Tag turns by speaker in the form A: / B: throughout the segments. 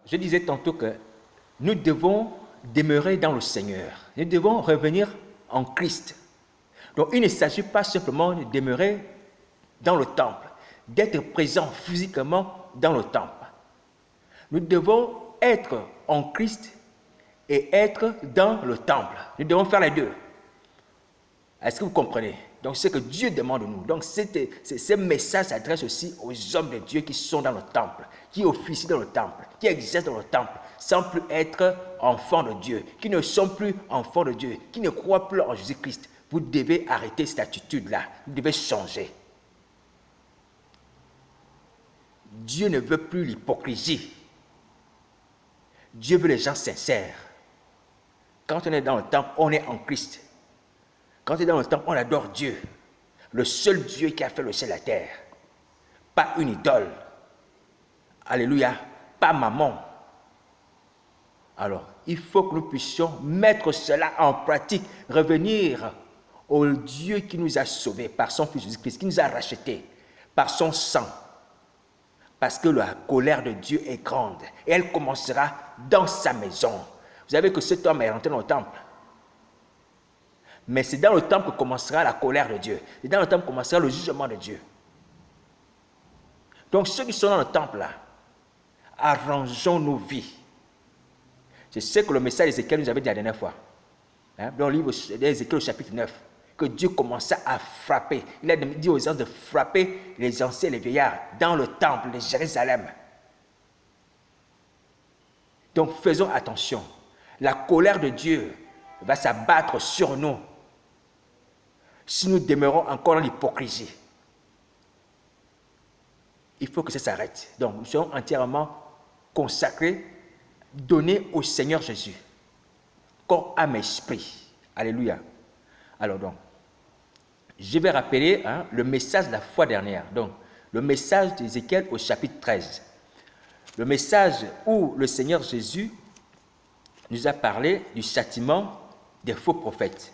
A: Je disais tantôt que nous devons demeurer dans le Seigneur. Nous devons revenir en Christ. Donc il ne s'agit pas simplement de demeurer dans le temple, d'être présent physiquement dans le temple. Nous devons être en Christ et être dans le temple. Nous devons faire les deux. Est-ce que vous comprenez? Donc c'est ce que Dieu demande de nous. Donc ce message s'adresse aussi aux hommes de Dieu qui sont dans le temple, qui officient dans le temple, qui exercent dans le temple, sans plus être enfants de Dieu, qui ne sont plus enfants de Dieu, qui ne croient plus en Jésus-Christ. Vous devez arrêter cette attitude-là. Vous devez changer. Dieu ne veut plus l'hypocrisie. Dieu veut les gens sincères. Quand on est dans le temple, on est en Christ. Quand on est dans le temple, on adore Dieu. Le seul Dieu qui a fait le ciel et la terre. Pas une idole. Alléluia. Pas maman. Alors, il faut que nous puissions mettre cela en pratique. Revenir au Dieu qui nous a sauvés par son Fils Jésus-Christ, qui nous a rachetés par son sang. Parce que la colère de Dieu est grande. Et elle commencera dans sa maison. Vous savez que cet homme est rentré dans le temple. Mais c'est dans le temple que commencera la colère de Dieu. C'est dans le temple que commencera le jugement de Dieu. Donc ceux qui sont dans le temple là, arrangeons nos vies. C'est ce que le message d'Ézéchiel nous avait dit la dernière fois. Dans le livre d'Ézéchiel au chapitre 9. Que Dieu commença à frapper. Il a dit aux anges de frapper les anciens et les vieillards dans le temple de Jérusalem. Donc faisons attention. La colère de Dieu va s'abattre sur nous si nous demeurons encore dans l'hypocrisie. Il faut que ça s'arrête. Donc nous serons entièrement consacrés, donnés au Seigneur Jésus. Corps, âme, esprit. Alléluia. Alors donc, je vais rappeler le message de la fois dernière. Donc, le message d'Ézéchiel au chapitre 13. Le message où le Seigneur Jésus nous a parlé du châtiment des faux prophètes.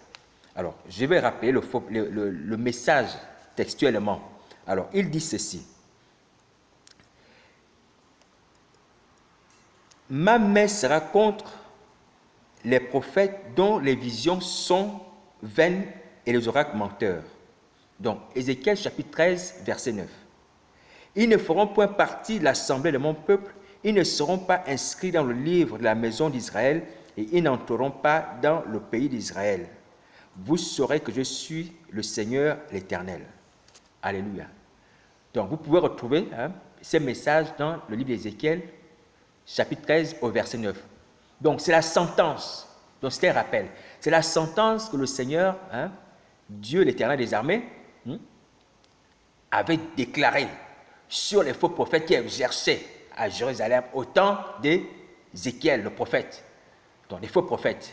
A: Alors, je vais rappeler le message textuellement. Alors, il dit ceci. Ma main sera contre les prophètes dont les visions sont vaines et les oracles menteurs. Donc, Ézéchiel chapitre 13, verset 9. Ils ne feront point partie de l'assemblée de mon peuple, ils ne seront pas inscrits dans le livre de la maison d'Israël et ils n'entreront pas dans le pays d'Israël. Vous saurez que je suis le Seigneur l'Éternel. Alléluia. Donc, vous pouvez retrouver ces messages dans le livre d'Ézéchiel, chapitre 13, au verset 9. Donc, c'est la sentence. Donc, c'est un rappel. C'est la sentence que le Seigneur, Dieu l'Éternel des armées, avait déclarée sur les faux prophètes qui exerçaient à Jérusalem au temps d'Ézéchiel, le prophète. Donc, les faux prophètes.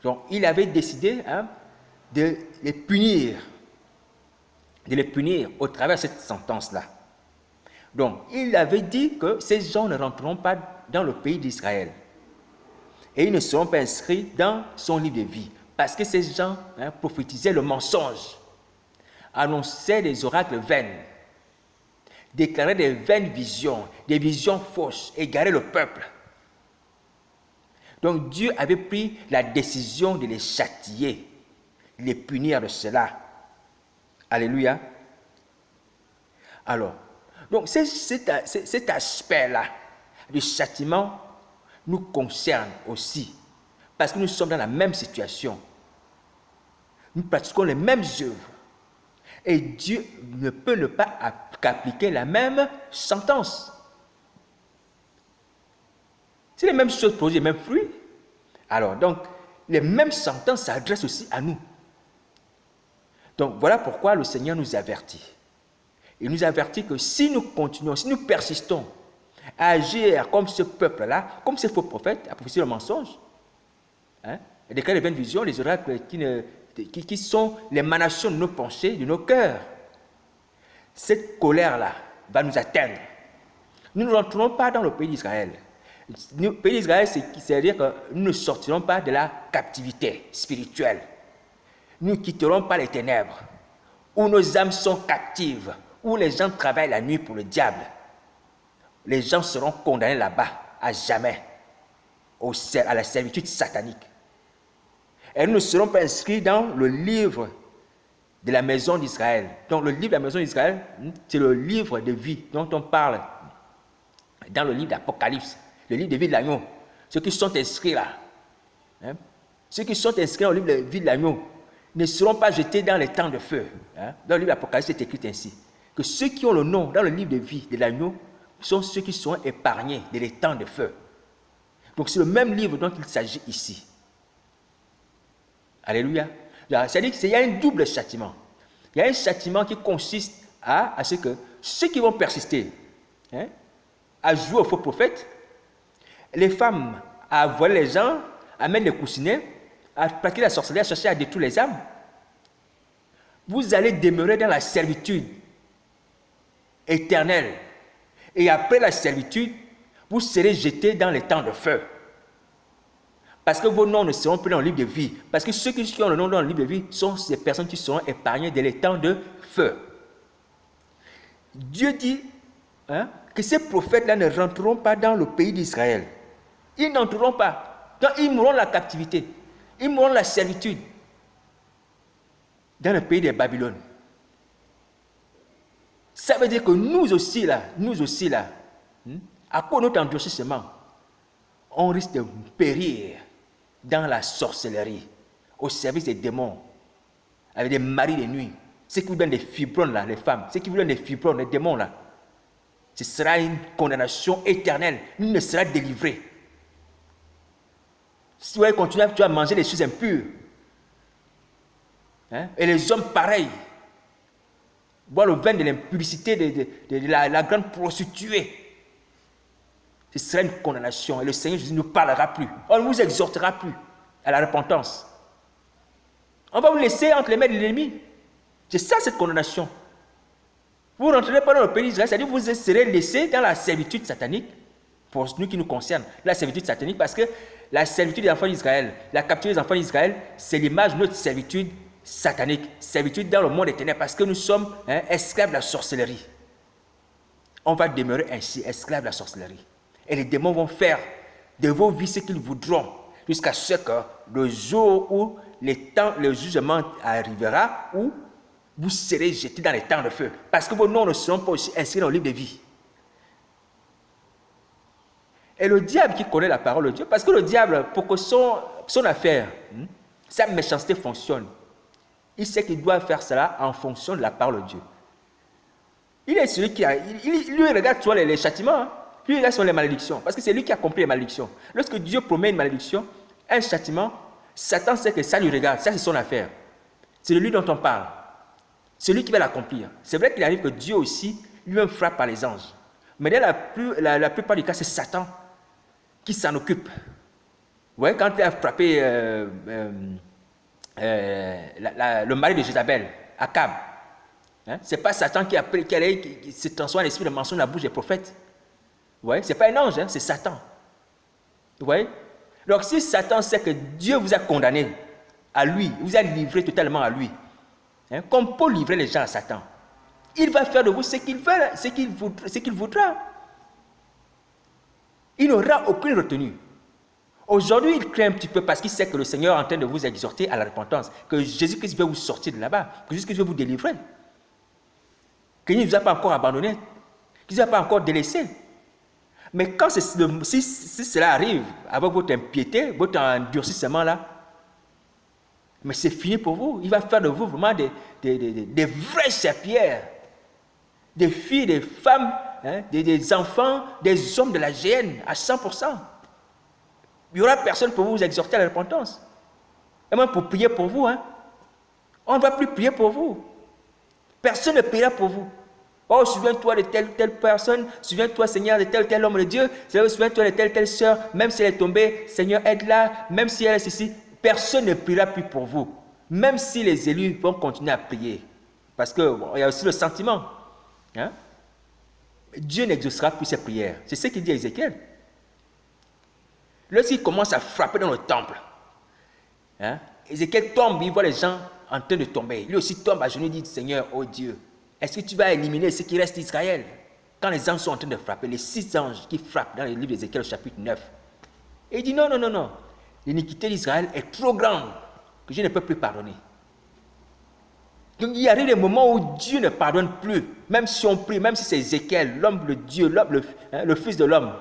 A: Donc, il avait décidé de les punir au travers de cette sentence-là. Donc, il avait dit que ces gens ne rentreront pas dans le pays d'Israël. Et ils ne seront pas inscrits dans son livre de vie. Parce que ces gens prophétisaient le mensonge, annonçaient des oracles vains, déclaraient des vaines visions, des visions fausses, égaraient le peuple. Donc Dieu avait pris la décision de les châtier, de les punir de cela. Alléluia. Alors, donc cet aspect-là du châtiment nous concerne aussi, parce que nous sommes dans la même situation. Nous pratiquons les mêmes œuvres. Et Dieu ne peut ne pas appliquer la même sentence. Si les mêmes choses produisent les mêmes fruits, alors donc les mêmes sentences s'adressent aussi à nous. Donc voilà pourquoi le Seigneur nous avertit. Il nous avertit que si nous continuons, si nous persistons à agir comme ce peuple-là, comme ces faux prophètes, à prophétiser le mensonge, et déclarer les vaines visions, les oracles qui sont l'émanation de nos pensées, de nos cœurs, cette colère-là va nous atteindre. Nous ne rentrerons pas dans le pays d'Israël. Le pays d'Israël, c'est-à-dire que nous ne sortirons pas de la captivité spirituelle. Nous ne quitterons pas les ténèbres, où nos âmes sont captives, où les gens travaillent la nuit pour le diable. Les gens seront condamnés là-bas. à jamais à la servitude satanique. Et nous ne serons pas inscrits dans le livre de la maison d'Israël. Donc le livre de la maison d'Israël, c'est le livre de vie dont on parle dans le livre d'Apocalypse, le livre de vie de l'agneau. Ceux qui sont inscrits là, ceux qui sont inscrits dans le livre de vie de l'agneau ne seront pas jetés dans les temps de feu. Dans le livre d'Apocalypse, c'est écrit ainsi, que ceux qui ont le nom dans le livre de vie de l'agneau sont ceux qui seront épargnés des temps de feu. Donc c'est le même livre dont il s'agit ici. Alléluia. C'est-à-dire qu'il y a un double châtiment. Il y a un châtiment qui consiste à ce que ceux qui vont persister à jouer aux faux prophètes, les femmes à voiler les gens, à mettre les coussinets, à pratiquer la sorcellerie, à chercher à détruire les âmes, vous allez demeurer dans la servitude éternelle. Et après la servitude, vous serez jetés dans les temps de feu. Parce que vos noms ne seront plus dans le livre de vie. Parce que ceux qui ont le nom dans le livre de vie sont ces personnes qui seront épargnées des temps de feu. Dieu dit que ces prophètes-là ne rentreront pas dans le pays d'Israël. Ils n'entreront pas. Donc ils mourront de la captivité. Ils mourront de la servitude. Dans le pays de Babylone. Ça veut dire que nous aussi là, à cause de notre endurcissement, on risque de périr dans la sorcellerie, au service des démons, avec des maris de nuit. Ceux qui vous donnent des fibrones là, les femmes, ceux qui vous donnent des fibrones, les démons là, ce sera une condamnation éternelle. Nul ne sera délivré. Si tu vas continuer, tu vas manger des choses impures. Et les hommes pareils, boire le vin de l'impudicité de la grande prostituée. Ce sera une condamnation. Et le Seigneur Jésus ne nous parlera plus. On ne vous exhortera plus à la repentance. On va vous laisser entre les mains de l'ennemi. C'est ça cette condamnation. Vous ne rentrerez pas dans le pays d'Israël, c'est-à-dire que vous serez laissés dans la servitude satanique, pour nous qui nous concerne, la servitude satanique, parce que la servitude des enfants d'Israël, la captivité des enfants d'Israël, c'est l'image de notre servitude satanique, servitude dans le monde des ténèbres, parce que nous sommes esclaves de la sorcellerie. On va demeurer ainsi, esclaves de la sorcellerie. Et les démons vont faire de vos vies ce qu'ils voudront, jusqu'à ce que le jour où le jugement arrivera, où vous serez jetés dans les temps de feu. Parce que vos noms ne seront pas aussi inscrits dans le livre de vie. Et le diable qui connaît la parole de Dieu, parce que le diable, pour que son affaire, sa méchanceté fonctionne, il sait qu'il doit faire cela en fonction de la parole de Dieu. Il est celui qui lui regarde toujours les châtiments, lui regarde sur les malédictions, parce que c'est lui qui a accompli les malédictions. Lorsque Dieu promet une malédiction, un châtiment, Satan sait que ça lui regarde, ça c'est son affaire. C'est de lui dont on parle. C'est lui qui va l'accomplir. C'est vrai qu'il arrive que Dieu aussi lui-même frappe par les anges. Mais dans la plupart des cas, c'est Satan qui s'en occupe. Vous voyez, quand il a frappé le mari de Jézabel, Akab, ce n'est pas Satan qui se transforme en esprit de mensonge dans la bouche des prophètes. Vous voyez, ce n'est pas un ange, c'est Satan. Vous voyez? Donc si Satan sait que Dieu vous a condamné à lui, vous a livré totalement à lui, comme Paul livrait les gens à Satan, il va faire de vous ce qu'il voudra. Il n'aura aucune retenue. Aujourd'hui, il craint un petit peu parce qu'il sait que le Seigneur est en train de vous exhorter à la repentance, que Jésus-Christ veut vous sortir de là-bas, que Jésus-Christ veut vous délivrer, qu'il ne vous a pas encore abandonné, qu'il ne vous a pas encore délaissé. Mais quand si cela arrive avec votre impiété, votre endurcissement là, mais c'est fini pour vous. Il va faire de vous vraiment des vrais serpillères, des filles, des femmes, des enfants, des hommes de la GN à 100%. Il n'y aura personne pour vous exhorter à la repentance. Et même pour prier pour vous. On ne va plus prier pour vous. Personne ne priera pour vous. Oh, souviens-toi de telle personne, souviens-toi, Seigneur, de tel homme de Dieu, souviens-toi de telle sœur, même si elle est tombée, Seigneur, aide-la, même si elle est ceci, personne ne priera plus pour vous. Même si les élus vont continuer à prier. Parce qu'il y a aussi le sentiment. Dieu n'exaucera plus ses prières. C'est ce qu'il dit à Ézéchiel. Lorsqu'il commence à frapper dans le temple, Ézéchiel tombe, il voit les gens en train de tomber. Lui aussi tombe à genoux et dit, Seigneur, oh Dieu, est-ce que tu vas éliminer ce qui reste d'Israël? Quand les anges sont en train de frapper, les 6 anges qui frappent dans le livre d'Ézéchiel, chapitre 9, et il dit non, non, non, non. L'iniquité d'Israël est trop grande que je ne peux plus pardonner. Donc il arrive des moments où Dieu ne pardonne plus, même si on prie, même si c'est Ézéchiel, l'homme, le Dieu, l'homme, le fils de l'homme,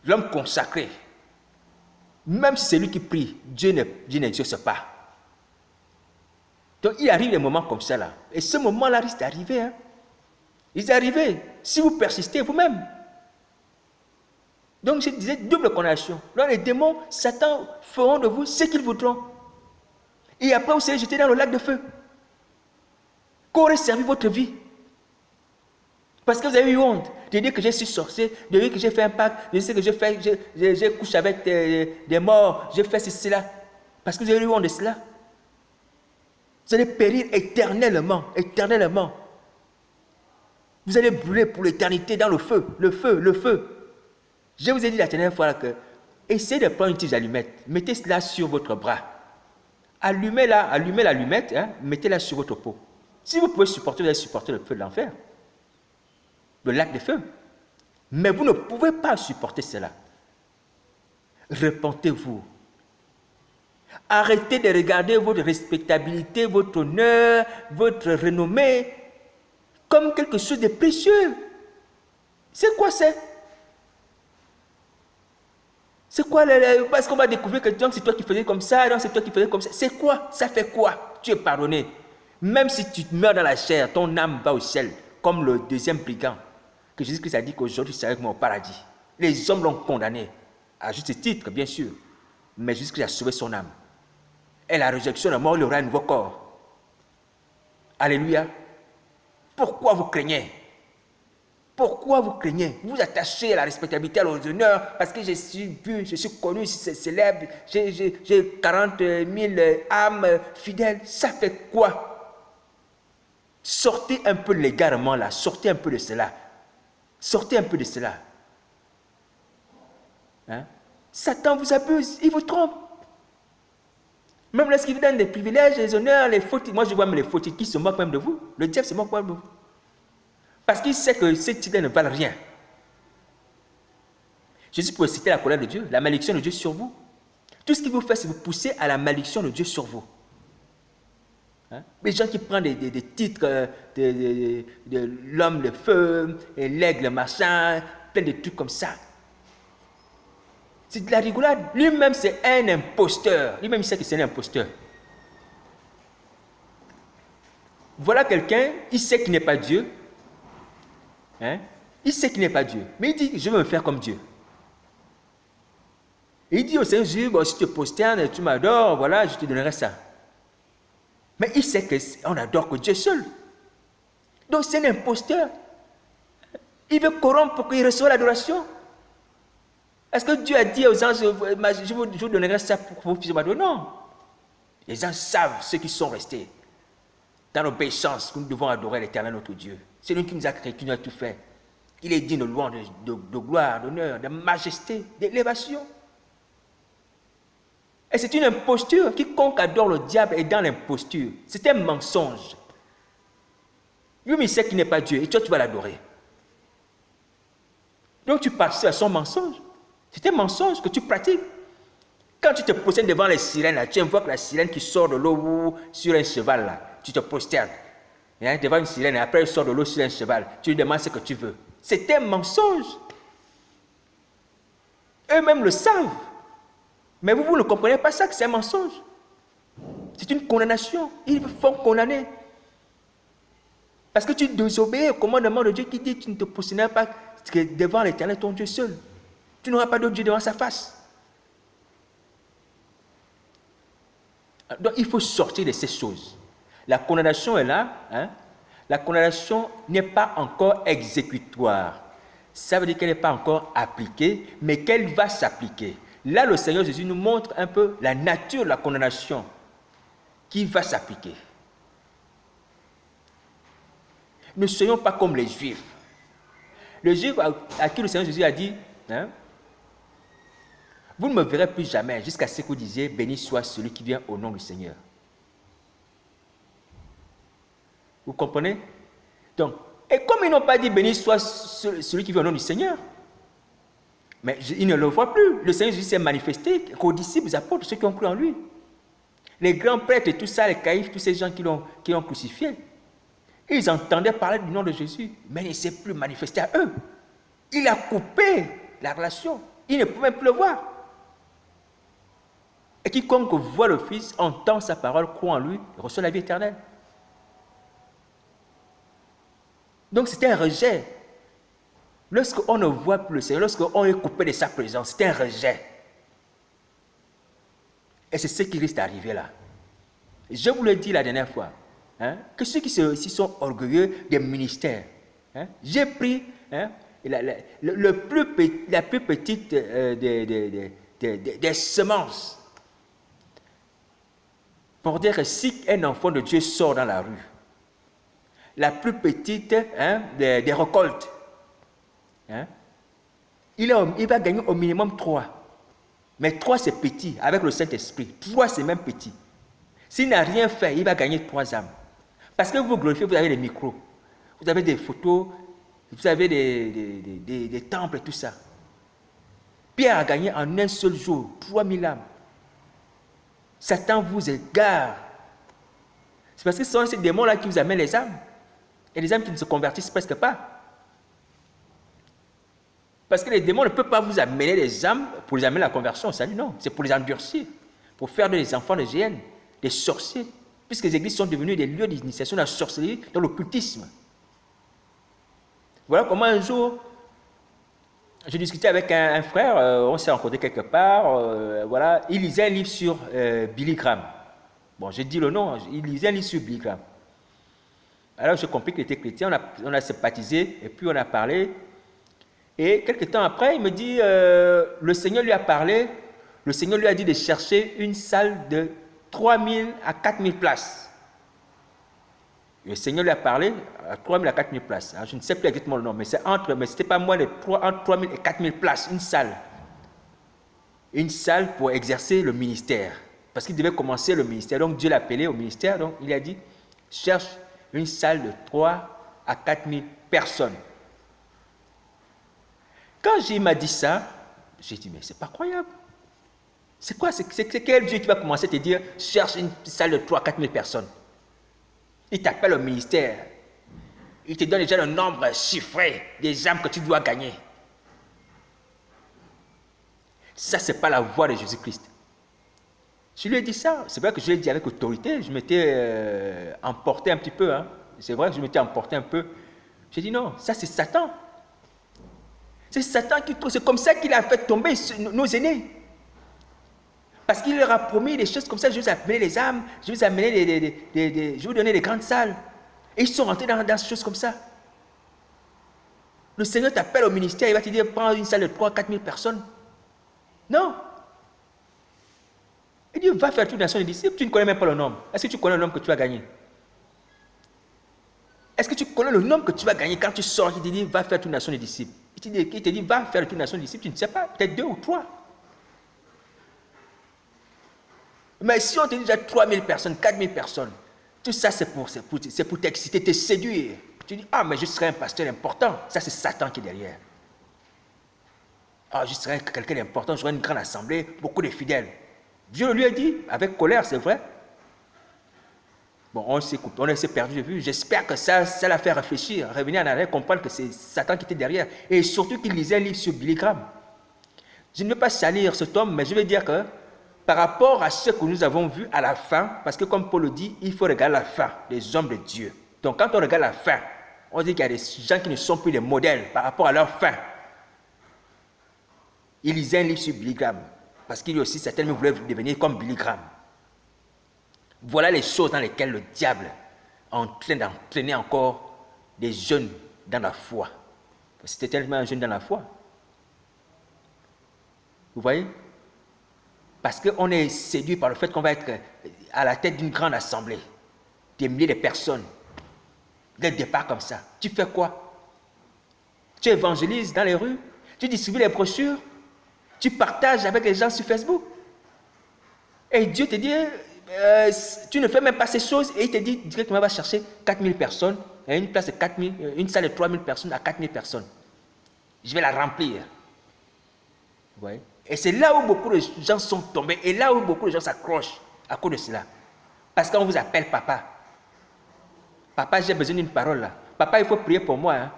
A: l'homme consacré. Même si c'est lui qui prie, Dieu n'exauce pas. Donc il arrive des moments comme ça là. Et ce moment-là risque d'arriver. Hein. Il est arrivé. Si vous persistez vous-même. Donc je disais double condamnation. Là les démons, Satan feront de vous ce qu'ils voudront. Et après vous serez jetés dans le lac de feu. Qu'aurait servi votre vie? Parce que vous avez eu honte de dire que je suis sorcier, de dire que j'ai fait un pacte, de dire que j'ai couché avec des morts, j'ai fait ceci, cela. Parce que vous avez eu honte de cela. Vous allez périr éternellement, éternellement. Vous allez brûler pour l'éternité dans le feu, le feu, le feu. Je vous ai dit la dernière fois que essayez de prendre une tige d'allumette, mettez cela sur votre bras. Allumez l'allumette, hein, mettez-la sur votre peau. Si vous pouvez supporter, vous allez supporter le feu de l'enfer, le lac de feu. Mais vous ne pouvez pas supporter cela. Repentez-vous. Arrêtez de regarder votre respectabilité, votre honneur, votre renommée comme quelque chose de précieux. C'est quoi ça? C'est quoi? Parce qu'on va découvrir que c'est toi qui faisais comme ça, c'est toi qui faisais comme ça. C'est quoi? Ça fait quoi? Tu es pardonné. Même si tu meurs dans la chair, ton âme va au ciel, comme le deuxième brigand, que Jésus-Christ a dit qu'aujourd'hui tu seras avec moi au paradis. Les hommes l'ont condamné, à juste titre, bien sûr, mais Jésus-Christ a sauvé son âme. Et la résurrection, la mort, il aura un nouveau corps. Alléluia. Pourquoi vous craignez? Pourquoi vous craignez? Vous attachez à la respectabilité, à l'honneur, parce que je suis vu, je suis connu, je suis célèbre, j'ai 40 000 âmes fidèles. Ça fait quoi? Sortez un peu légalement là, sortez un peu de cela. Sortez un peu de cela. Hein? Satan vous abuse, il vous trompe. Même lorsqu'il vous donne des privilèges, les honneurs, les fautes, moi je vois même les fautes qui se moquent même de vous. Le diable se moque même de vous. Parce qu'il sait que ces titres ne valent rien. Jésus pourrait citer la colère de Dieu, la malédiction de Dieu sur vous. Tout ce qu'il vous fait, c'est vous pousser à la malédiction de Dieu sur vous. Hein? Les gens qui prennent des titres de l'homme de feu, l'aigle, machin, plein de trucs comme ça. C'est de la rigolade. Lui-même, c'est un imposteur. Lui-même, il sait que c'est un imposteur. Voilà quelqu'un, il sait qu'il n'est pas Dieu. Hein? Il sait qu'il n'est pas Dieu. Mais il dit, je veux me faire comme Dieu. Et il dit au Seigneur Jésus, bon, si tu te prosternes, tu m'adores, voilà, je te donnerai ça. Mais il sait qu'on n'adore que Dieu seul. Donc c'est un imposteur. Il veut corrompre pour qu'il reçoive l'adoration. Est-ce que Dieu a dit aux anges, je vous donnerai ça pour que vous puissiez m'adorer? Non. Les anges savent ceux qui sont restés dans l'obéissance que nous devons adorer l'Éternel notre Dieu. C'est lui qui nous a créé, qui nous a tout fait. Il est digne de louange, de gloire, d'honneur, de majesté, d'élévation. Et c'est une imposture. Quiconque adore le diable est dans l'imposture. C'est un mensonge. Lui, il sait qu'il n'est pas Dieu et toi, tu vas l'adorer. Donc, tu participes à son mensonge. C'est un mensonge que tu pratiques. Quand tu te prosternes devant les sirènes, là, tu invoques la sirène qui sort de l'eau sur un cheval, là. Tu te prosternes devant une sirène et après elle sort de l'eau sur un cheval. Tu lui demandes ce que tu veux. C'est un mensonge. Eux-mêmes le savent. Mais vous ne comprenez pas ça, que c'est un mensonge. C'est une condamnation. Ils vous font condamner. Parce que tu désobéis au commandement de Dieu qui dit que tu ne te prosterneras pas devant l'Éternel ton Dieu seul. Tu n'auras pas d'autre Dieu devant sa face. Donc il faut sortir de ces choses. La condamnation est là. Hein? La condamnation n'est pas encore exécutoire. Ça veut dire qu'elle n'est pas encore appliquée, mais qu'elle va s'appliquer. Là, le Seigneur Jésus nous montre un peu la nature de la condamnation qui va s'appliquer. Ne soyons pas comme les Juifs. Les Juifs à qui le Seigneur Jésus a dit, hein, vous ne me verrez plus jamais jusqu'à ce que vous disiez, béni soit celui qui vient au nom du Seigneur. Vous comprenez? Donc, Et comme ils n'ont pas dit béni soit celui qui vient au nom du Seigneur, mais ils ne le voient plus. Le Seigneur Jésus s'est manifesté qu'aux disciples, aux apôtres, ceux qui ont cru en lui. Les grands prêtres et tout ça, les caïphes, tous ces gens qui l'ont crucifié, ils entendaient parler du nom de Jésus, mais il ne s'est plus manifesté à eux. Il a coupé la relation. Ils ne pouvaient plus le voir. Et quiconque voit le Fils, entend sa parole, croit en lui, reçoit la vie éternelle. Donc c'était un rejet. Lorsqu'on ne voit plus le Seigneur, lorsqu'on est coupé de sa présence, c'est un rejet. Et c'est ce qui risque d'arriver là. Je vous l'ai dit la dernière fois, que ceux qui sont orgueilleux des ministères, j'ai pris la plus petite des semences pour dire que si un enfant de Dieu sort dans la rue, la plus petite des récoltes, il va gagner au minimum 3. Mais 3 c'est petit, avec le Saint-Esprit. 3 c'est même petit. S'il n'a rien fait, il va gagner 3 âmes. Parce que vous glorifiez, vous avez des micros, vous avez des photos, vous avez des temples et tout ça. Pierre a gagné en un seul jour 3000 âmes. Satan vous égare. C'est parce que ce sont ces démons-là qui vous amènent les âmes. Et les âmes qui ne se convertissent presque pas. Parce que les démons ne peuvent pas vous amener les âmes pour les amener à la conversion. Ça, non, c'est pour les endurcir, pour faire des enfants de géhennes, des sorciers, puisque les églises sont devenues des lieux d'initiation de la sorcellerie, dans l'occultisme. Voilà comment un jour, j'ai discuté avec un frère, on s'est rencontrés quelque part, voilà, il lisait un livre sur Billy Graham. Bon, j'ai dit le nom, il lisait un livre sur Billy Graham. Alors j'ai compris qu'il était chrétien, on a sympathisé, et puis on a parlé. Et quelques temps après, il me dit, le Seigneur lui a parlé, le Seigneur lui a dit de chercher une salle de 3000 à 4000 places. Le Seigneur lui a parlé à 3000 à 4000 places. Alors, je ne sais plus exactement le nom, mais c'est mais c'était pas moins de entre 3000 et 4000 places, une salle. Une salle pour exercer le ministère. Parce qu'il devait commencer le ministère. Donc Dieu l'a appelé au ministère, donc il a dit, cherche une salle de 3 à 4000 personnes. Quand il m'a dit ça, j'ai dit, mais c'est pas croyable. C'est quoi? C'est quel Dieu qui va commencer à te dire, cherche une salle de 3 à 4 000 personnes? Il t'appelle au ministère. Il te donne déjà le nombre chiffré des âmes que tu dois gagner. Ça, ce n'est pas la voie de Jésus-Christ. Je lui ai dit ça. C'est vrai que je l'ai dit avec autorité. Je m'étais emporté un petit peu. C'est vrai que je m'étais emporté un peu. J'ai dit non, ça c'est Satan. C'est Satan qui trouve. C'est comme ça qu'il a fait tomber nos aînés. Parce qu'il leur a promis des choses comme ça. Je vais vous amener les âmes, je vais vous amener je vais vous donner des grandes salles. Et ils sont rentrés dans des choses comme ça. Le Seigneur t'appelle au ministère, il va te dire prends une salle de 3 à 4 000 personnes. Non. Il dit va faire toute nation des disciples. Tu ne connais même pas le nombre. Est-ce que tu connais le nombre que tu vas gagner? Est-ce que tu connais le nombre que tu vas gagner quand tu sors? Il te dit va faire toute nation des disciples. Il te dit va faire toute nation des disciples. Tu ne sais pas, peut-être 2 ou 3. Mais si on te dit déjà 3 000 personnes, 4 000 personnes, tout ça c'est pour t'exciter, te séduire. Tu dis, ah mais je serai un pasteur important. Ça c'est Satan qui est derrière. Ah je serai quelqu'un d'important, j'aurai une grande assemblée, beaucoup de fidèles. Dieu lui a dit, avec colère, c'est vrai. Bon, on s'est perdu de vue. J'espère que ça l'a fait réfléchir, revenir en arrière, comprendre que c'est Satan qui était derrière. Et surtout qu'il lisait un livre sur Billy Graham. Je ne veux pas salir cet homme, mais je vais dire que par rapport à ce que nous avons vu à la fin, parce que comme Paul le dit, il faut regarder la fin des hommes de Dieu. Donc quand on regarde la fin, on dit qu'il y a des gens qui ne sont plus des modèles par rapport à leur fin. Il lisait un livre sur Billy Graham, parce qu'il aussi certainement voulait devenir comme Billy Graham. Voilà les choses dans lesquelles le diable est en train d'entraîner encore des jeunes dans la foi. C'était tellement un jeune dans la foi. Vous voyez? Parce qu'on est séduit par le fait qu'on va être à la tête d'une grande assemblée, des milliers de personnes, dès le départ comme ça. Tu fais quoi? Tu évangélises dans les rues, tu distribues les brochures, tu partages avec les gens sur Facebook. Et Dieu te dit, tu ne fais même pas ces choses, et il te dit directement, va chercher 4 000 personnes une place de 4000, une salle de 3000 personnes à 4000 personnes. Je vais la remplir. Vous voyez? Et c'est là où beaucoup de gens sont tombés et là où beaucoup de gens s'accrochent à cause de cela. Parce qu'on vous appelle papa. Papa, j'ai besoin d'une parole là. Papa, il faut prier pour moi. Hein.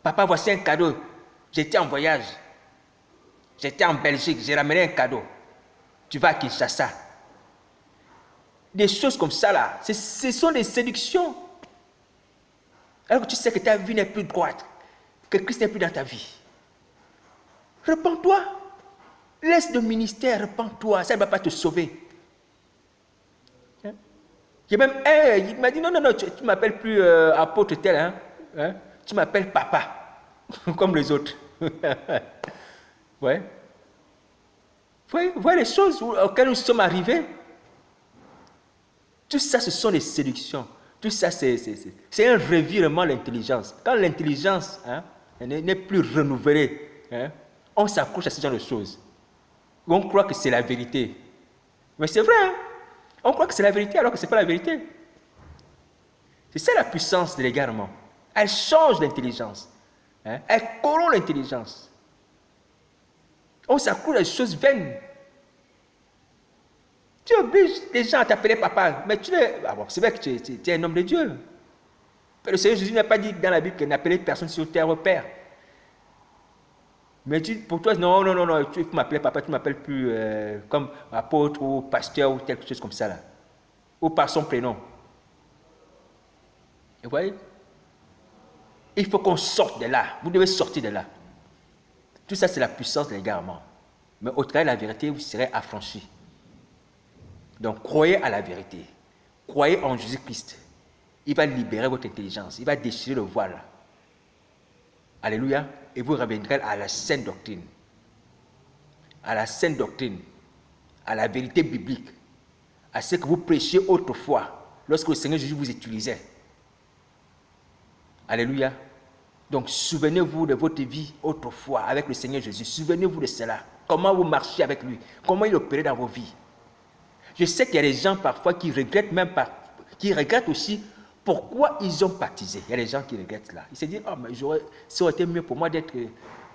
A: Papa, voici un cadeau. J'étais en voyage. J'étais en Belgique. J'ai ramené un cadeau. Tu vas à Kinshasa. Des choses comme ça là. Ce sont des séductions. Alors que tu sais que ta vie n'est plus droite. Que Christ n'est plus dans ta vie. Repends-toi. Laisse le ministère. Repends-toi. Ça ne va pas te sauver. Il m'a dit, non, tu ne m'appelles plus apôtre tel, hein? Tu m'appelles papa, comme les autres. Ouais. Vous voyez les choses auxquelles nous sommes arrivés. Tout ça, ce sont des séductions. Tout ça, c'est un revirement de l'intelligence. Quand l'intelligence n'est plus renouvelée, on s'accroche à ce genre de choses. On croit que c'est la vérité. Mais c'est vrai, hein? On croit que c'est la vérité alors que ce n'est pas la vérité. C'est ça la puissance de l'égarement. Elle change l'intelligence. Elle corrompt l'intelligence. On s'accroche à des choses vaines. Tu obliges les gens à t'appeler papa. Mais tu es... Ah bon, c'est vrai que tu es un homme de Dieu. Le Seigneur Jésus n'a pas dit dans la Bible qu'il n'appelait personne sur terre au Père. Mais pour toi, non, tu peux m'appeler papa, tu ne m'appelles plus comme apôtre ou pasteur ou quelque chose comme ça là. Ou par son prénom. Vous voyez? Il faut qu'on sorte de là. Vous devez sortir de là. Tout ça, c'est la puissance de l'égarement. Mais au travers de la vérité, vous serez affranchis. Donc, croyez à la vérité. Croyez en Jésus-Christ. Il va libérer votre intelligence. Il va déchirer le voile. Alléluia. Et vous reviendrez à la saine doctrine. À la saine doctrine. À la vérité biblique. À ce que vous prêchiez autrefois, lorsque le Seigneur Jésus vous utilisait. Alléluia. Donc, souvenez-vous de votre vie autrefois avec le Seigneur Jésus. Souvenez-vous de cela. Comment vous marchiez avec lui. Comment il opérait dans vos vies. Je sais qu'il y a des gens parfois qui regrettent qui regrettent aussi pourquoi ils ont baptisé. Il y a des gens qui regrettent cela. Ils se disent, oh, mais ça aurait été mieux pour moi d'être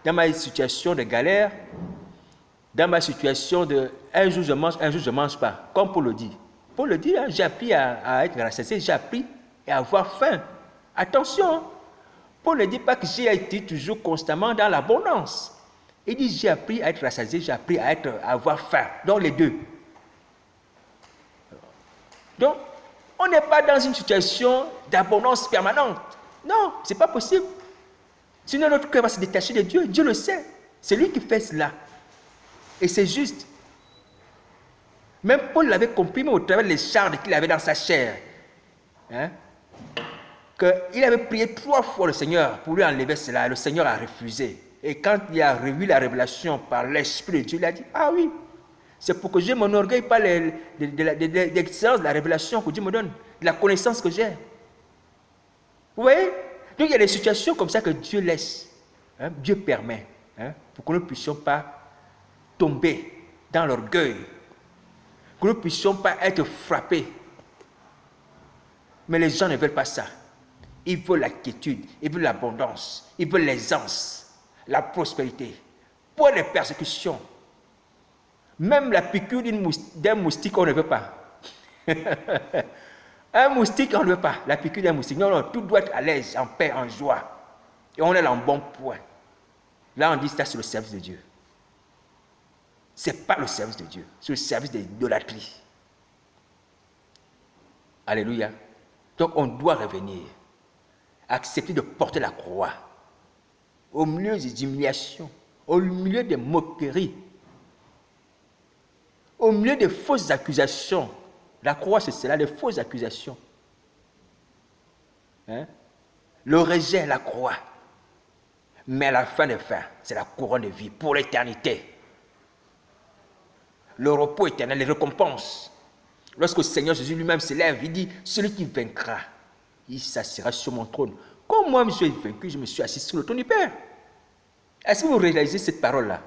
A: dans ma situation de galère, dans ma situation de un jour je mange pas. Comme Paul le dit. Paul le dit, hein, j'ai appris à être rassasié, j'ai appris à avoir faim. Attention, Paul ne dit pas que j'ai été toujours constamment dans l'abondance. Il dit, j'ai appris à être rassasié, j'ai appris à avoir faim. Donc les deux. Donc, on n'est pas dans une situation d'abondance permanente. Non, ce n'est pas possible. Sinon, notre cœur va se détacher de Dieu. Dieu le sait. C'est lui qui fait cela. Et c'est juste. Même Paul l'avait compris, mais au travers des charges qu'il avait dans sa chair. Qu'il avait prié 3 fois le Seigneur pour lui enlever cela. Le Seigneur a refusé. Et quand il a revu la révélation par l'Esprit de Dieu, il a dit, ah oui, c'est pour que je m'enorgueille par l'excellence de la révélation que Dieu me donne, de la connaissance que j'ai. Vous voyez? Donc il y a des situations comme ça que Dieu laisse, Dieu permet, pour que nous ne puissions pas tomber dans l'orgueil, que nous ne puissions pas être frappés. Mais les gens ne veulent pas ça. Ils veulent la quiétude, ils veulent l'abondance, ils veulent l'aisance, la prospérité, pour les persécutions. Même la piqûre d'un moustique, on ne veut pas. Un moustique, on ne veut pas. La piqûre d'un moustique. Non, tout doit être à l'aise, en paix, en joie. Et on est là en bon point. Là, on dit ça, c'est le service de Dieu. Ce n'est pas le service de Dieu. C'est le service de l'idolâtrie. Alléluia. Donc, on doit revenir. Accepter de porter la croix. Au milieu des humiliations. Au milieu des moqueries. Au milieu des fausses accusations. La croix, c'est cela, les fausses accusations. Le rejet, la croix. Mais à la fin des fins, c'est la couronne de vie pour l'éternité. Le repos éternel, les récompenses. Lorsque le Seigneur Jésus lui-même s'élève, il dit, celui qui vaincra, il s'assiera sur mon trône. Comme moi, je suis vaincu, je me suis assis sur le trône du Père. Est-ce que vous réalisez cette parole-là?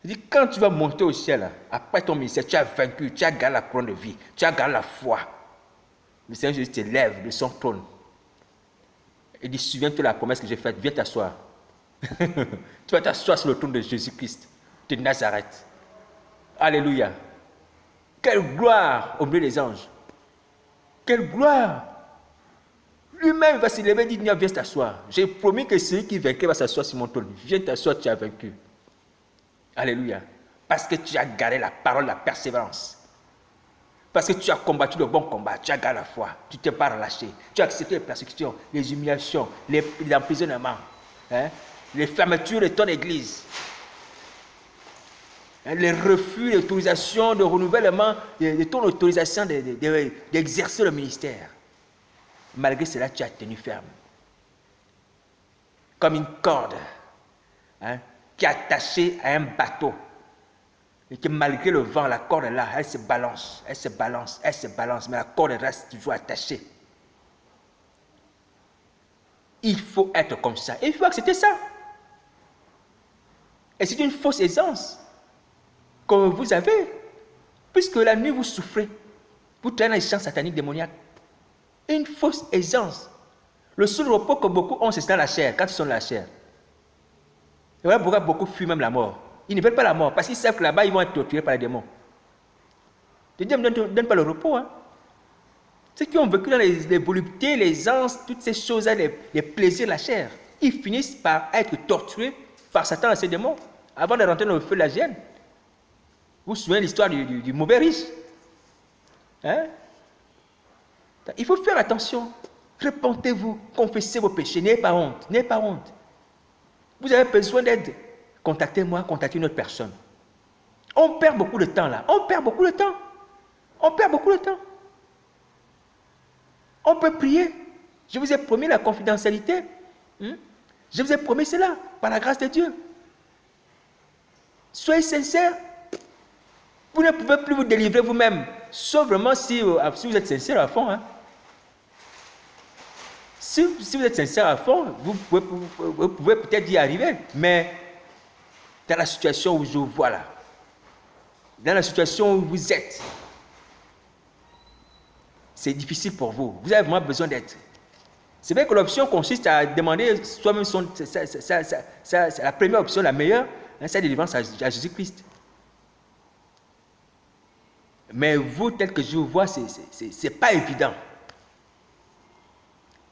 A: Il dit, quand tu vas monter au ciel, après ton ministère, tu as vaincu, tu as gardé la couronne de vie, tu as gardé la foi. Le Seigneur Jésus t'élève de son trône Il dit, souviens-toi de la promesse que j'ai faite, viens t'asseoir. Tu vas t'asseoir sur le trône de Jésus-Christ, de Nazareth. Alléluia. Quelle gloire au milieu des anges. Quelle gloire. Lui-même va se lever et dire, viens t'asseoir. J'ai promis que celui qui vaincra va s'asseoir sur mon trône. Viens t'asseoir, tu as vaincu. Alléluia. Parce que tu as gardé la parole, la persévérance. Parce que tu as combattu le bon combat, tu as gardé la foi, tu ne t'es pas relâché. Tu as accepté les persécutions, les humiliations, les emprisonnements, les fermetures de ton église, les refus d'autorisation, de renouvellement de ton autorisation d'exercer le ministère. Malgré cela, tu as tenu ferme. Comme une corde qui est attachée à un bateau. Et que malgré le vent, la corde est là, elle se balance, elle se balance, elle se balance, mais la corde reste toujours attachée. Il faut être comme ça. Et il faut accepter ça. Et c'est une fausse aisance que vous avez, puisque la nuit vous souffrez, vous traînez les champs sataniques démoniaques. Une fausse aisance. Le seul repos que beaucoup ont, c'est dans la chair, quand ils sont dans la chair. Et voilà pourquoi beaucoup fuient même la mort. Ils ne veulent pas la mort, parce qu'ils savent que là-bas, ils vont être torturés par les démons. Dieu ne donne pas le repos. Ceux qui ont vécu dans les voluptés, les anses, toutes ces choses-là, les plaisirs de la chair, ils finissent par être torturés par Satan et ses démons, avant de rentrer dans le feu de la géhenne. Vous vous souvenez de l'histoire du mauvais riche? Il faut faire attention. Repentez-vous, confessez vos péchés, n'ayez pas honte, n'ayez pas honte. Vous avez besoin d'aide. Contactez-moi, contactez une autre personne. On perd beaucoup de temps là. On perd beaucoup de temps. On perd beaucoup de temps. On peut prier. Je vous ai promis la confidentialité. Je vous ai promis cela, par la grâce de Dieu. Soyez sincères. Vous ne pouvez plus vous délivrer vous-même, sauf vraiment si vous êtes sincère à fond. Si vous êtes sincère à fond, vous pouvez peut-être y arriver, mais dans la situation où je vous vois là, dans la situation où vous êtes, c'est difficile pour vous. Vous avez vraiment besoin d'aide. C'est vrai que l'option consiste à demander soi-même c'est la première option, la meilleure, c'est la délivrance à Jésus-Christ. Mais vous, tel que je vous vois, c'est pas évident.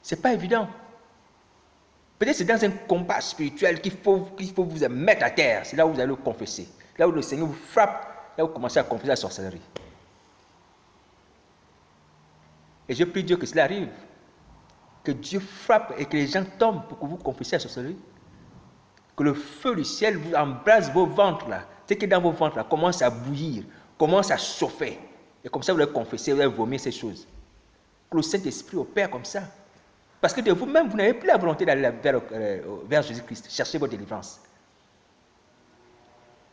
A: C'est pas évident. Peut-être c'est dans un combat spirituel qu'il faut vous mettre à terre. C'est là où vous allez le confesser. Là où le Seigneur vous frappe, là où vous commencez à confesser la sorcellerie. Et je prie Dieu que cela arrive. Que Dieu frappe et que les gens tombent pour que vous confessiez la sorcellerie. Que le feu du ciel vous embrase vos ventres là. Ce qui est dans vos ventres là commence à bouillir, commence à chauffer. Et comme ça vous allez confesser, vous allez vomir ces choses. Que le Saint-Esprit opère comme ça. Parce que de vous-même, vous n'avez plus la volonté d'aller vers Jésus-Christ. Cherchez votre délivrance.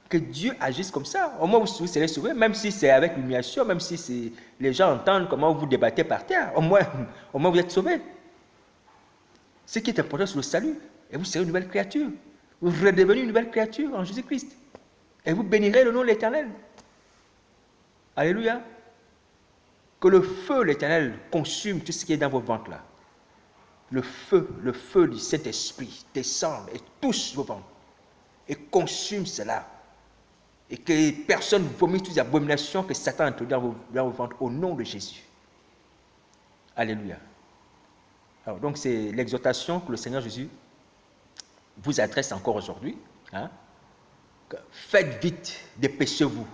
A: Que Dieu agisse comme ça. Au moins, vous serez sauvés, même si c'est avec l'humiliation, même si les gens entendent comment vous débattez par terre. Au moins vous êtes sauvés. Ce qui est important, c'est le salut. Et vous serez une nouvelle créature. Vous redevenez une nouvelle créature en Jésus-Christ. Et vous bénirez le nom de l'Éternel. Alléluia. Que le feu de l'Éternel consume tout ce qui est dans vos ventres là. Le feu du Saint-Esprit descend et touche vos ventres et consume cela. Et que personne ne vomisse toutes les abominations que Satan a introduites dans vos ventres au nom de Jésus. Alléluia. Alors, donc, c'est l'exhortation que le Seigneur Jésus vous adresse encore aujourd'hui. Faites vite, dépêchez-vous.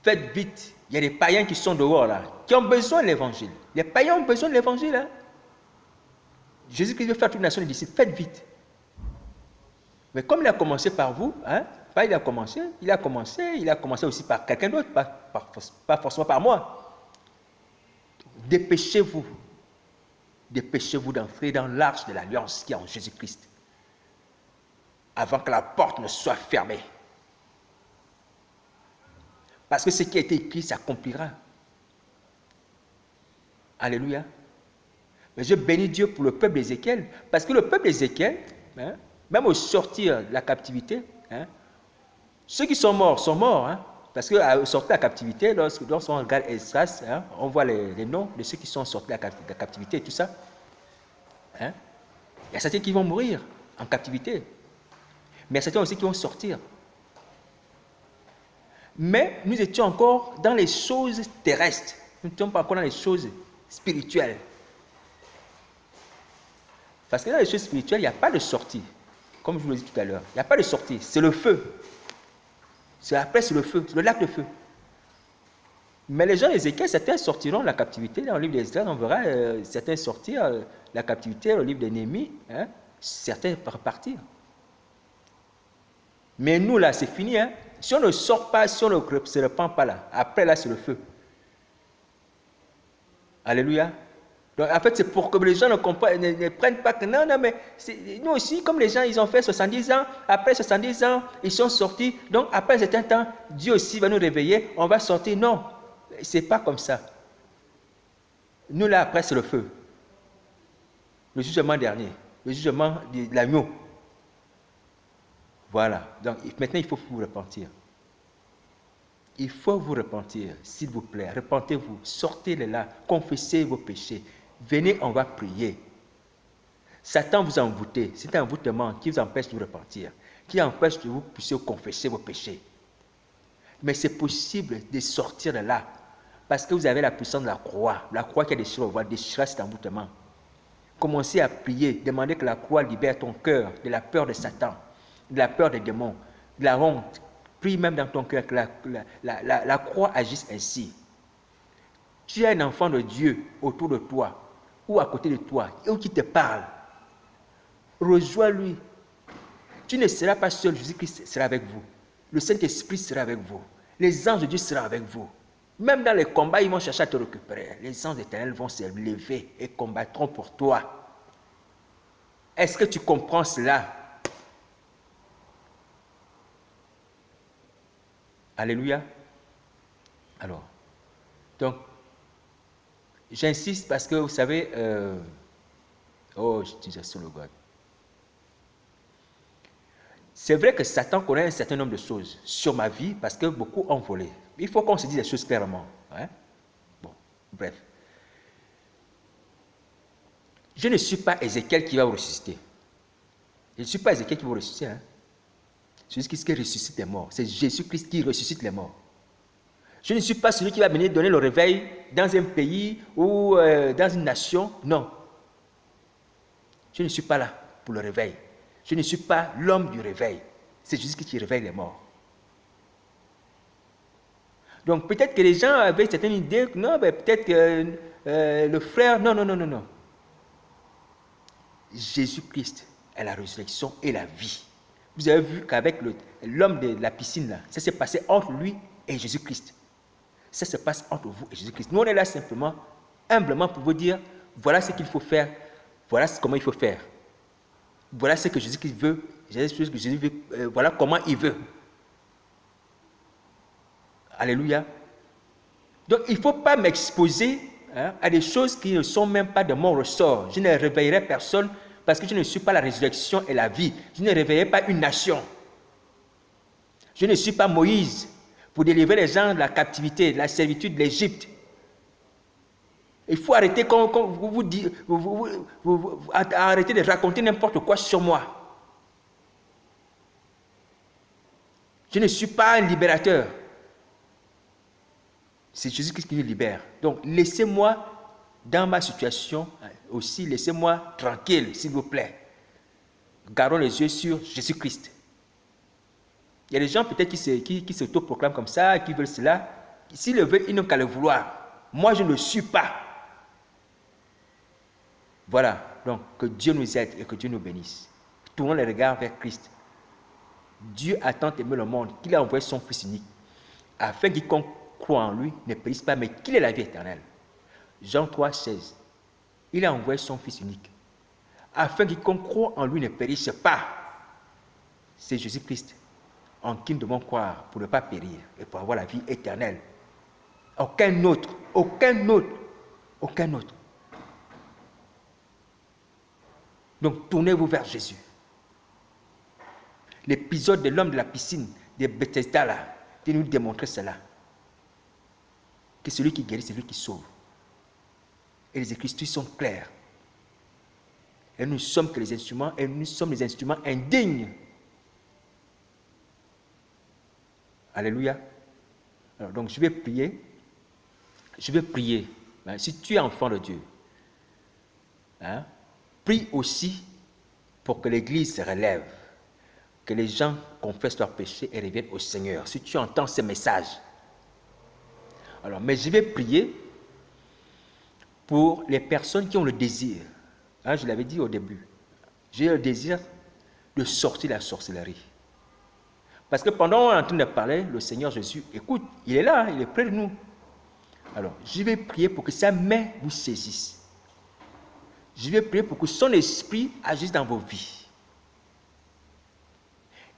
A: Faites vite. Il y a des païens qui sont dehors là, qui ont besoin de l'évangile. Les païens ont besoin de l'évangile. Jésus-Christ veut faire toute une nation de disciples. Faites vite. Mais comme il a commencé par vous, il a commencé aussi par quelqu'un d'autre, pas forcément par moi. Dépêchez-vous. Dépêchez-vous d'entrer dans l'arche de l'alliance qui est en Jésus-Christ. Avant que la porte ne soit fermée. Parce que ce qui a été écrit s'accomplira. Alléluia. Mais je bénis Dieu pour le peuple d'Ézéchiel, parce que le peuple d'Ézéchiel, même au sortir de la captivité, ceux qui sont morts, parce qu'au sortir de la captivité, lorsqu'on regarde Esdras, on voit les noms de ceux qui sont sortis de la captivité et tout ça. Il y a certains qui vont mourir en captivité. Mais il y a certains aussi qui vont sortir. Mais nous étions encore dans les choses terrestres. Nous n'étions pas encore dans les choses spirituelles. Parce que dans les choses spirituelles, il n'y a pas de sortie. Comme je vous l'ai dit tout à l'heure, il n'y a pas de sortie. C'est le feu. Après, c'est le feu, c'est le lac de feu. Mais les gens d'Ézéchiel, certains sortiront de la captivité. Dans le livre d'Ézéchiel, on verra certains sortir de la captivité. Dans le livre de Néhémie, certains repartir. Mais nous, là, c'est fini. Si on ne sort pas, si on ne se répand pas là, après, là, c'est le feu. Alléluia. Donc, en fait, c'est pour que les gens ne prennent pas que non, mais nous aussi, comme les gens, ils ont fait 70 ans, après 70 ans, ils sont sortis. Donc, après un certain temps, Dieu aussi va nous réveiller, on va sortir. Non, c'est pas comme ça. Nous, là, après, c'est le feu. Le jugement dernier, le jugement de l'agneau. Voilà. Donc, maintenant, il faut vous repentir. Il faut vous repentir, s'il vous plaît. Repentez-vous, sortez de là, confessez vos péchés. Venez, on va prier. Satan vous a envoûté. C'est un envoûtement qui vous empêche de vous repentir, qui empêche que vous puissiez confesser vos péchés. Mais c'est possible de sortir de là, parce que vous avez la puissance de la croix qui a déchiré au voile, déchirera cet envoûtement. Commencez à prier, demandez que la croix libère ton cœur de la peur de Satan, de la peur des démons, de la honte. Prie même dans ton cœur que la croix agisse ainsi. Tu as un enfant de Dieu autour de toi, ou à côté de toi, ou qui te parle. Rejoins-lui. Tu ne seras pas seul, Jésus-Christ sera avec vous. Le Saint-Esprit sera avec vous. Les anges de Dieu seront avec vous. Même dans les combats, ils vont chercher à te récupérer. Les anges éternels vont se lever et combattront pour toi. Est-ce que tu comprends cela? Alléluia. Alors, donc, j'insiste parce que vous savez, j'utilise le God. C'est vrai que Satan connaît un certain nombre de choses sur ma vie parce que beaucoup ont volé. Il faut qu'on se dise les choses clairement. Bon, bref. Je ne suis pas Ézéchiel qui va vous ressusciter. Je ne suis pas Ézéchiel qui va vous ressusciter. C'est Jésus-Christ qui ressuscite les morts. C'est Jésus-Christ qui ressuscite les morts. Je ne suis pas celui qui va venir donner le réveil dans un pays ou dans une nation. Non. Je ne suis pas là pour le réveil. Je ne suis pas l'homme du réveil. C'est Jésus-Christ qui réveille les morts. Donc peut-être que les gens avaient certaines idées. Non, mais peut-être que le frère... Non. Jésus-Christ est la résurrection et la vie. Vous avez vu qu'avec l'homme de la piscine, là, ça s'est passé entre lui et Jésus-Christ. Ça se passe entre vous et Jésus-Christ. Nous, on est là simplement, humblement, pour vous dire, voilà ce qu'il faut faire, voilà comment il faut faire. Voilà ce que Jésus-Christ veut, voilà comment il veut. Alléluia. Donc, il ne faut pas m'exposer à des choses qui ne sont même pas de mon ressort. Je ne réveillerai personne parce que je ne suis pas la résurrection et la vie. Je ne réveillerai pas une nation. Je ne suis pas Moïse pour délivrer les gens de la captivité, de la servitude de l'Égypte. Il faut arrêter arrêter de raconter n'importe quoi sur moi. Je ne suis pas un libérateur. C'est Jésus-Christ qui nous libère. Donc, laissez-moi, dans ma situation aussi, laissez-moi tranquille, s'il vous plaît. Gardons les yeux sur Jésus-Christ. Il y a des gens peut-être qui s'autoproclament comme ça, qui veulent cela. S'ils le veulent, ils n'ont qu'à le vouloir. Moi, je ne le suis pas. Voilà. Donc, que Dieu nous aide et que Dieu nous bénisse. Tournons les regards vers Christ. Dieu a tant aimé le monde qu'il a envoyé son Fils unique, afin que quiconque croit en lui ne périsse pas, mais qu'il ait la vie éternelle. Jean 3, 16. Il a envoyé son Fils unique, afin que quiconque croit en lui ne périsse pas. C'est Jésus-Christ en qui nous devons croire pour ne pas périr et pour avoir la vie éternelle. Aucun autre. Donc, tournez-vous vers Jésus. L'épisode de l'homme de la piscine de Bethesda, là, qui nous démontrait cela. Que celui qui guérit, c'est celui qui sauve. Et les Écritures sont claires. Et nous ne sommes que les instruments, et nous sommes les instruments indignes. Alléluia. Alors, donc, je vais prier. Je vais prier. Si tu es enfant de Dieu, prie aussi pour que l'Église se relève, que les gens confessent leurs péchés et reviennent au Seigneur. Si tu entends ces messages. Alors, mais je vais prier pour les personnes qui ont le désir. Je l'avais dit au début. J'ai le désir de sortir de la sorcellerie. Parce que pendant qu'on est en train de parler, le Seigneur Jésus, écoute, il est là, il est près de nous. Alors, je vais prier pour que sa main vous saisisse. Je vais prier pour que son esprit agisse dans vos vies.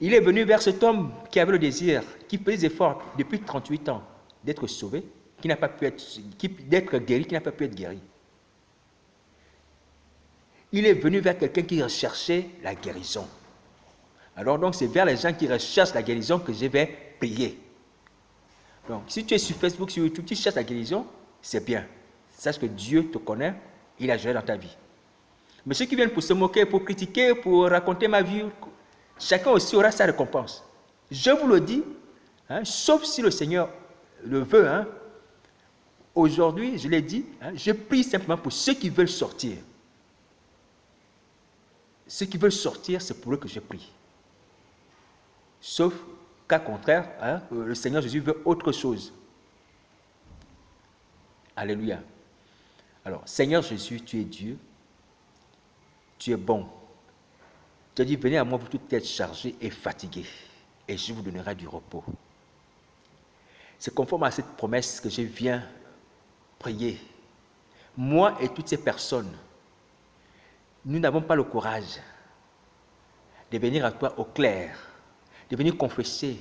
A: Il est venu vers cet homme qui avait le désir, qui faisait des efforts depuis 38 ans d'être sauvé, qui n'a pas pu être, d'être guéri, qui n'a pas pu être guéri. Il est venu vers quelqu'un qui recherchait la guérison. Alors donc, c'est vers les gens qui recherchent la guérison que je vais prier. Donc, si tu es sur Facebook, sur YouTube, tu cherches la guérison, c'est bien. Sache que Dieu te connaît, il a géré dans ta vie. Mais ceux qui viennent pour se moquer, pour critiquer, pour raconter ma vie, chacun aussi aura sa récompense. Je vous le dis, sauf si le Seigneur le veut. Aujourd'hui, je l'ai dit, je prie simplement pour ceux qui veulent sortir. Ceux qui veulent sortir, c'est pour eux que je prie. Sauf cas contraire, le Seigneur Jésus veut autre chose. Alléluia. Alors, Seigneur Jésus, tu es Dieu. Tu es bon. Tu as dit, venez à moi, vous toutes êtes chargés et fatigués, et je vous donnerai du repos. C'est conforme à cette promesse que je viens prier. Moi et toutes ces personnes, nous n'avons pas le courage de venir à toi au clair, de venir confesser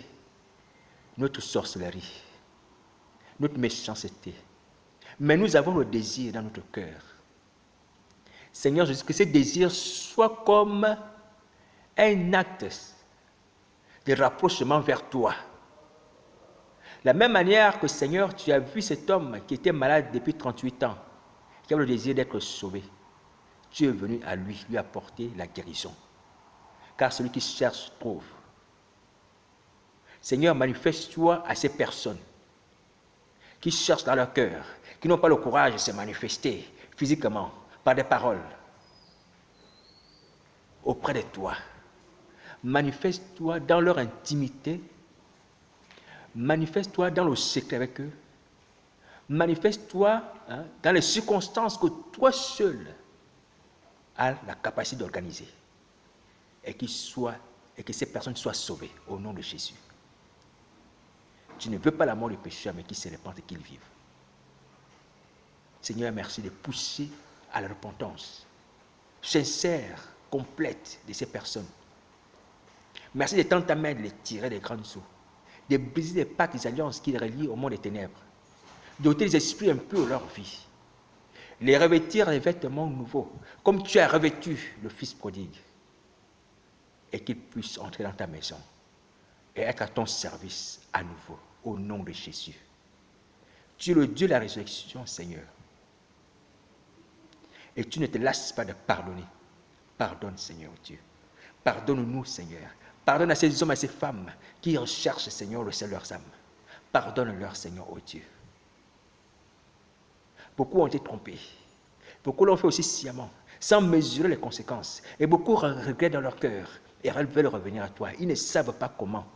A: notre sorcellerie, notre méchanceté. Mais nous avons le désir dans notre cœur. Seigneur Jésus, que ce désir soit comme un acte de rapprochement vers toi. De la même manière que, Seigneur, tu as vu cet homme qui était malade depuis 38 ans, qui avait le désir d'être sauvé. Tu es venu à lui apporter la guérison. Car celui qui cherche trouve. Seigneur, manifeste-toi à ces personnes qui cherchent dans leur cœur, qui n'ont pas le courage de se manifester physiquement, par des paroles, auprès de toi. Manifeste-toi dans leur intimité, manifeste-toi dans le secret avec eux, manifeste-toi dans les circonstances que toi seul as la capacité d'organiser, et que ces personnes soient sauvées au nom de Jésus. Tu ne veux pas la mort du pécheur, mais qu'il se répande et qu'il vive. Seigneur, merci de pousser à la repentance sincère, complète de ces personnes. Merci de tendre ta main de les tirer des grandes eaux, de briser les pactes des alliances qui les relient au monde des ténèbres, d'ôter les esprits impurs de leur vie, les revêtir des vêtements nouveaux, comme tu as revêtu le Fils prodigue, et qu'ils puissent entrer dans ta maison et être à ton service à nouveau, au nom de Jésus. Tu es le Dieu de la résurrection, Seigneur. Et tu ne te lasses pas de pardonner. Pardonne, Seigneur Dieu. Pardonne-nous, Seigneur. Pardonne à ces hommes et à ces femmes qui recherchent, Seigneur, le salut de leurs âmes. Pardonne-leur, Seigneur, oh Dieu. Beaucoup ont été trompés. Beaucoup l'ont fait aussi sciemment, sans mesurer les conséquences. Et beaucoup regrettent dans leur cœur et veulent revenir à toi. Ils ne savent pas comment.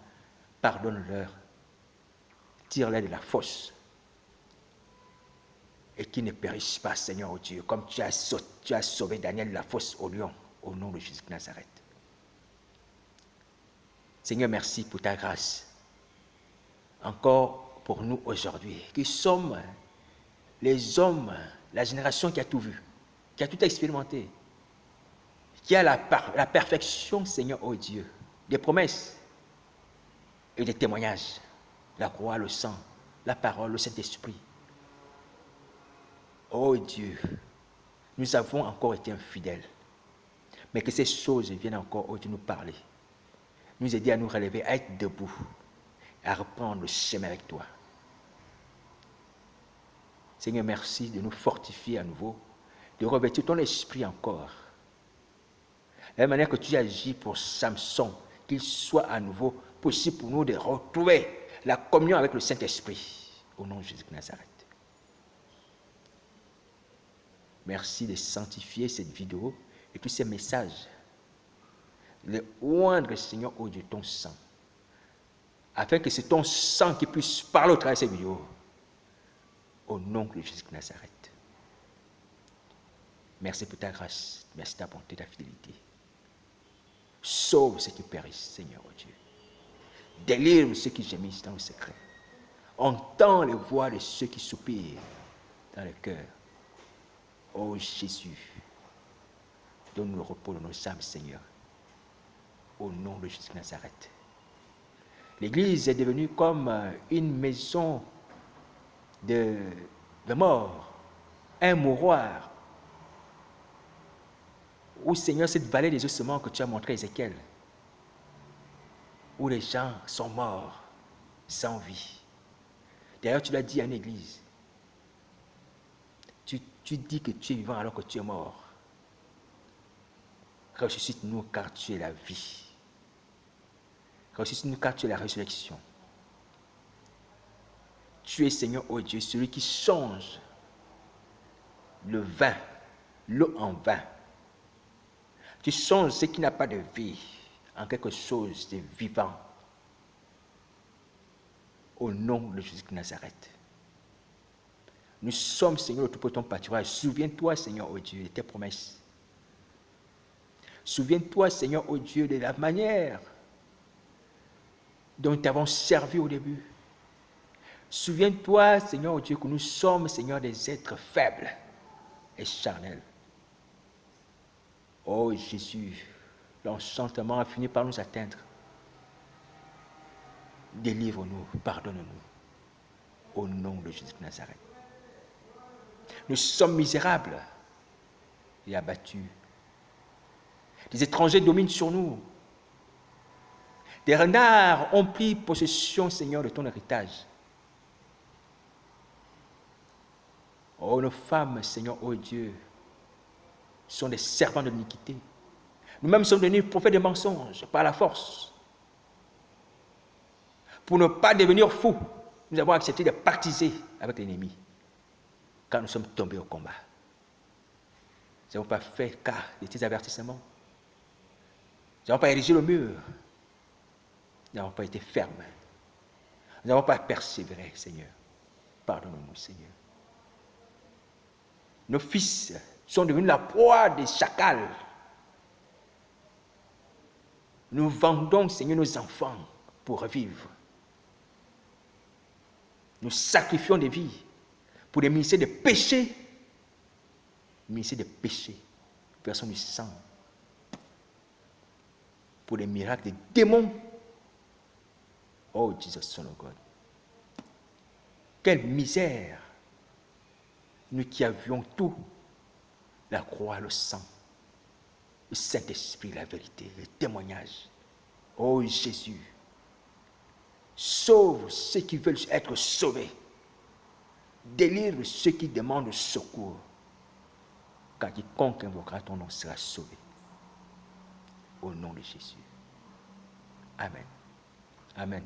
A: Pardonne-leur. Tire-les de la fosse. Et qu'ils ne périssent pas, Seigneur, oh Dieu, comme tu as sauvé Daniel de la fosse au lion, au nom de Jésus de Nazareth. Seigneur, merci pour ta grâce. Encore pour nous aujourd'hui, qui sommes les hommes, la génération qui a tout vu, qui a tout expérimenté, qui a la perfection, Seigneur, oh Dieu, des promesses et des témoignages, la croix, le sang, la parole, le Saint-Esprit. Oh Dieu, nous avons encore été infidèles, mais que ces choses viennent encore, oh Dieu, nous parler, nous aider à nous relever, à être debout, à reprendre le chemin avec toi. Seigneur, merci de nous fortifier à nouveau, de revêtir ton esprit encore, la même manière que tu agis pour Samson, qu'il soit à nouveau possible pour nous de retrouver la communion avec le Saint-Esprit. Au nom de Jésus de Nazareth. Merci de sanctifier cette vidéo et tous ces messages. De oindre, Seigneur, au Dieu, ton sang. Afin que c'est ton sang qui puisse parler au travers de cette vidéo. Au nom de Jésus de Nazareth. Merci pour ta grâce. Merci de ta bonté, ta fidélité. Sauve ceux qui périssent, Seigneur, oh Dieu. Délivre ceux qui gémissent dans le secret. Entends les voix de ceux qui soupirent dans le cœur. Oh Jésus, donne-nous le repos de nos âmes, Seigneur. Au nom de Jésus de Nazareth. L'église est devenue comme une maison de mort, un mouroir, où, Seigneur, cette vallée des ossements que tu as montré à Ézéchiel, où les gens sont morts, sans vie. D'ailleurs, tu l'as dit à une église. Tu dis que tu es vivant alors que tu es mort. Ressuscite-nous car tu es la vie. Ressuscite-nous car tu es la résurrection. Tu es, Seigneur, oh Dieu, celui qui change le vin, l'eau en vin. Tu changes ce qui n'a pas de vie en quelque chose de vivant. Au nom de Jésus de Nazareth. Nous sommes, Seigneur, le tout-puissant pâturage. Souviens-toi, Seigneur, oh Dieu, de tes promesses. Souviens-toi, Seigneur, oh Dieu, de la manière dont nous t'avons servi au début. Souviens-toi, Seigneur, oh Dieu, que nous sommes, Seigneur, des êtres faibles et charnels. Oh Jésus, l'enchantement a fini par nous atteindre. Délivre-nous, pardonne-nous, au nom de Jésus de Nazareth. Nous sommes misérables et abattus. Des étrangers dominent sur nous. Des renards ont pris possession, Seigneur, de ton héritage. Oh, nos femmes, Seigneur, oh Dieu, sont des serpents de l'iniquité. Nous-mêmes sommes devenus prophètes de mensonges par la force. Pour ne pas devenir fous, nous avons accepté de pactiser avec l'ennemi. Quand nous sommes tombés au combat. Nous n'avons pas fait cas de tes avertissements. Nous n'avons pas érigé le mur. Nous n'avons pas été fermes. Nous n'avons pas persévéré, Seigneur. Pardonne-nous, Seigneur. Nos fils sont devenus la proie des chacals. Nous vendons, Seigneur, nos enfants pour revivre. Nous sacrifions des vies pour des ministères de péché. Ministères de péché. Personne du sang. Pour des miracles des démons. Oh, Jesus, Son of God. Quelle misère. Nous qui avions tout. La croix, le sang. Le Saint-Esprit, la vérité, le témoignage. Oh, Jésus. Sauve ceux qui veulent être sauvés. Délivre ceux qui demandent secours. Car quiconque invoquera ton nom sera sauvé. Au nom de Jésus. Amen. Amen.